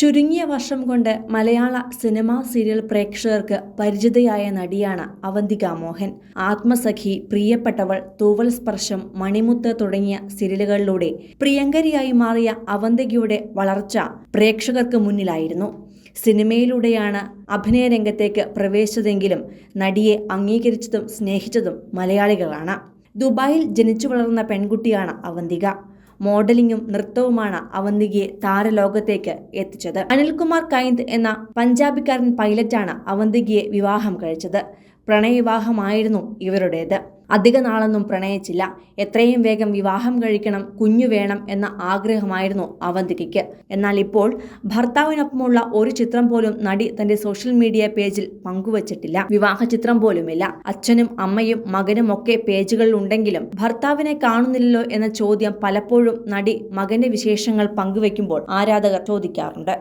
ചുരുങ്ങിയ വർഷം കൊണ്ട് മലയാള സിനിമാ സീരിയൽ പ്രേക്ഷകർക്ക് പരിചിതയായ നടിയാണ് അവന്തിക മോഹൻ. ആത്മസഖി, പ്രിയപ്പെട്ടവൾ, തൂവൽ സ്പർശം, മണിമുത്ത് തുടങ്ങിയ സീരിയലുകളിലൂടെ പ്രിയങ്കരിയായി മാറിയ അവന്തികയുടെ വളർച്ച പ്രേക്ഷകർക്ക് മുന്നിലായിരുന്നു. സിനിമയിലൂടെയാണ് അഭിനയരംഗത്തേക്ക് പ്രവേശിച്ചതെങ്കിലും നടിയെ അംഗീകരിച്ചതും സ്നേഹിച്ചതും മലയാളികളാണ്. ദുബായിൽ ജനിച്ചു വളർന്ന പെൺകുട്ടിയാണ് അവന്തിക. മോഡലിംഗും നൃത്തവുമാണ് അവന്തികയെ താരലോകത്തേക്ക് എത്തിച്ചത്. അനിൽകുമാർ കൈന്ദ് എന്ന പഞ്ചാബിക്കാരൻ പൈലറ്റാണ് അവന്തികയെ വിവാഹം കഴിച്ചത്. പ്രണയവിവാഹമായിരുന്നു ഇവരുടേത്. അധിക നാളൊന്നും പ്രണയിച്ചില്ല. എത്രയും വേഗം വിവാഹം കഴിക്കണം, കുഞ്ഞു വേണം എന്ന ആഗ്രഹമായിരുന്നു അവന്തികയ്ക്ക്. എന്നാൽ ഇപ്പോൾ ഭർത്താവിനൊപ്പമുള്ള ഒരു ചിത്രം പോലും നടി തന്റെ സോഷ്യൽ മീഡിയ പേജിൽ പങ്കുവച്ചിട്ടില്ല. വിവാഹ ചിത്രം പോലുമില്ല. അച്ഛനും അമ്മയും മകനും ഒക്കെ പേജുകളിൽ ഉണ്ടെങ്കിലും ഭർത്താവിനെ കാണുന്നില്ലല്ലോ എന്ന ചോദ്യം പലപ്പോഴും നടി മകന്റെ വിശേഷങ്ങൾ പങ്കുവെക്കുമ്പോൾ ആരാധകർ ചോദിക്കാറുണ്ട്.